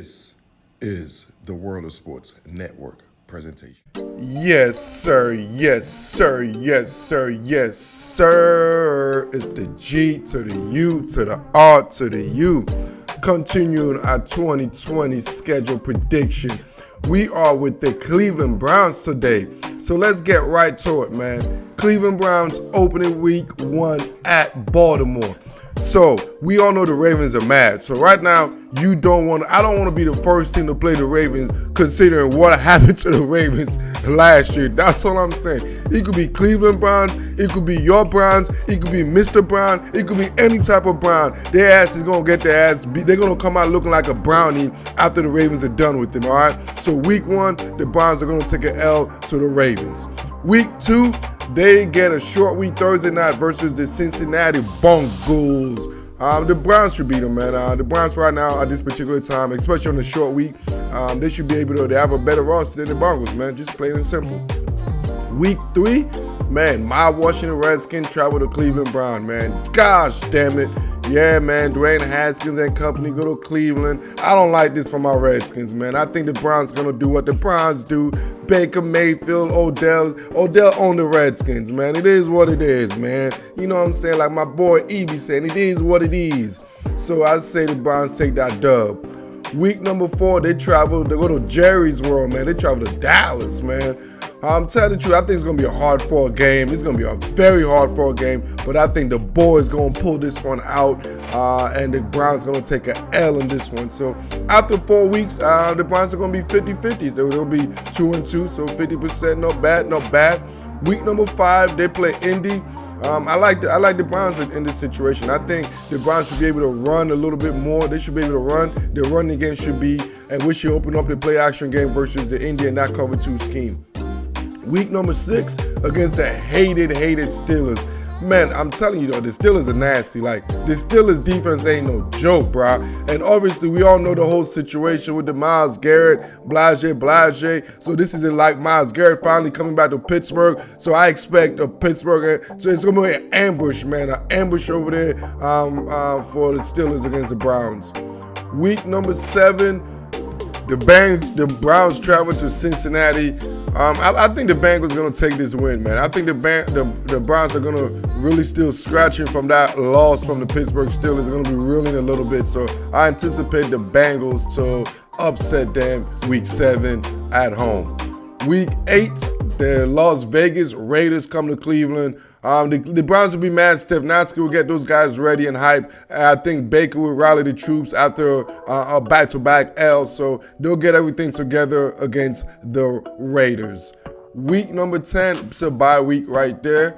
This is the World of Sports Network presentation. Yes, sir. Yes, sir. Yes, sir. Yes, sir. It's the G to the U to the R to the U. Continuing our 2020 schedule prediction. We are with the Cleveland Browns today. So let's get right to it, man. Cleveland Browns opening week 1 at Baltimore. So we all know the Ravens are mad. So right now, I don't want to be the first team to play the Ravens, considering what happened to the Ravens last year. That's all I'm saying. It could be Cleveland Browns, it could be your Browns, it could be Mr. Brown, it could be any type of Brown. Their ass is gonna get their ass beat. They're gonna come out looking like a brownie after the Ravens are done with them. All right. So week 1, the Browns are gonna take an L to the Ravens. Week 2, they get a short week Thursday night versus the Cincinnati Bengals. The Browns should beat them, man. The Browns right now at this particular time, especially on the short week, they should be able to. They have a better roster than the Bengals, man. Just plain and simple. Week 3, man, my Washington Redskins travel to Cleveland Brown, man. Gosh damn it. Yeah, man, Dwayne Haskins and company go to Cleveland. I don't like this for my Redskins, man. I think the Browns going to do what the Browns do. Baker Mayfield, Odell on the Redskins, man. It is what it is, man. You know what I'm saying? Like my boy Evie saying, it is what it is. So I say the Browns take that dub. Week number 4, they go to Jerry's World, man. They travel to Dallas, man. I'm telling the truth, I think it's going to be a hard-fought game. It's going to be a very hard-fought game, but I think the boys going to pull this one out, and the Browns going to take an L in this one. So after 4 weeks, the Browns are going to be 50-50. They'll be 2-2, so 50%, not bad, not bad. Week number 5, they play Indy. I like the Browns in this situation. I think the Browns should be able to run a little bit more. They should be able to run. The running game should be, and we should open up the play action game versus the Indy and that cover 2 scheme. Week number 6 against the hated Steelers. Man, I'm telling you though, the Steelers are nasty. Like, the Steelers defense ain't no joke, bro. And obviously, we all know the whole situation with the Myles Garrett, Blase. So this is like Myles Garrett finally coming back to Pittsburgh. So I expect a Pittsburgh. So it's gonna be an ambush, man, an ambush over there for the Steelers against the Browns. Week number 7, the Browns travel to Cincinnati. I think the Bengals are going to take this win, man. I think the Browns are going to really still scratching from that loss from the Pittsburgh Steelers. They're going to be reeling a little bit. So I anticipate the Bengals to upset them week 7 at home. Week 8, the Las Vegas Raiders come to Cleveland. The Browns will be mad. Stefanski will get those guys ready and hype. I think Baker will rally the troops after a back-to-back L, so they'll get everything together against the Raiders. Week number 10, it's a bye week right there.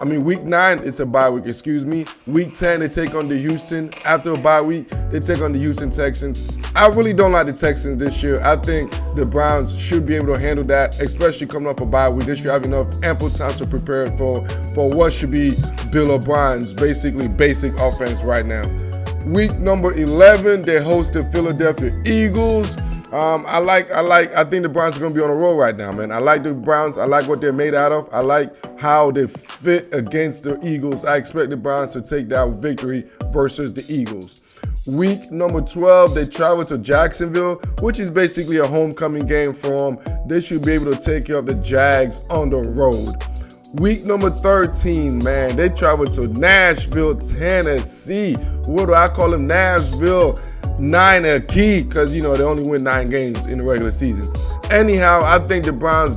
Week 9, it's a bye week, excuse me. Week 10, they take on the Houston. After a bye week, they take on the Houston Texans. I really don't like the Texans this year. I think the Browns should be able to handle that, especially coming off a bye week. They should have enough ample time to prepare for what should be Bill O'Brien's basically basic offense right now. Week number 11, they host the Philadelphia Eagles. I think the Browns are going to be on a roll right now, man. I like the Browns. I like what they're made out of. I like how they fit against the Eagles. I expect the Browns to take that victory versus the Eagles. Week number 12, they travel to Jacksonville, which is basically a homecoming game for them. They should be able to take care of the Jags on the road. Week number 13, man, they travel to Nashville, Tennessee. What do I call them? Nashville 9 a key, because they only win 9 games in the regular season. Anyhow, I think the Browns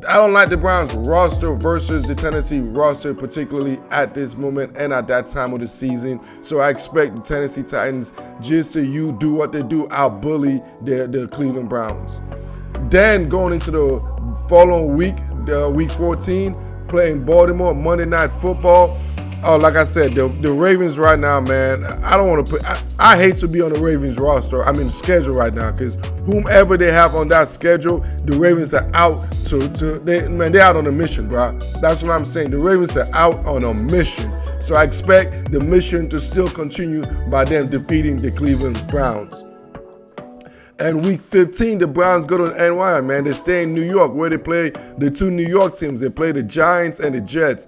I don't like the Browns roster versus the Tennessee roster, particularly at this moment and at that time of the season. So I expect the Tennessee Titans just to do what they do, out-bully the Cleveland Browns. Then going into the following week, week 14, playing Baltimore, Monday Night Football. Like I said, the Ravens right now, man, I don't want to I hate to be on the Ravens roster. Schedule right now, because whomever they have on that schedule, the Ravens are out they're out on a mission, bro. That's what I'm saying. The Ravens are out on a mission. So I expect the mission to still continue by them defeating the Cleveland Browns. And week 15, the Browns go to NY, man. They stay in New York, where they play the 2 New York teams. They play the Giants and the Jets.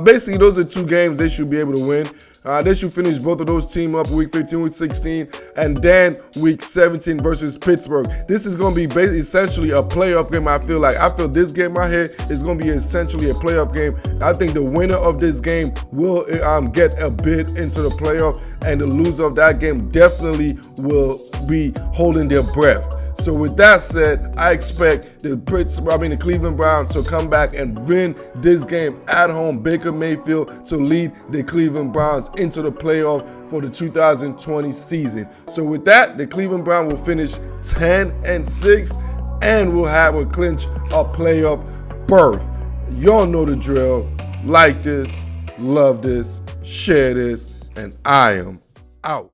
Basically, those are 2 games they should be able to win. They should finish both of those teams up week 15, week 16, and then week 17 versus Pittsburgh. This is going to be essentially a playoff game. I feel this game right here is going to be essentially a playoff game. I think the winner of this game will get a bid into the playoff, and the loser of that game definitely will be holding their breath. So with that said, I expect the Cleveland Browns to come back and win this game at home. Baker Mayfield to lead the Cleveland Browns into the playoff for the 2020 season. So with that, the Cleveland Browns will finish 10-6 and will clinch a playoff berth. Y'all know the drill. Like this, love this, share this, and I am out.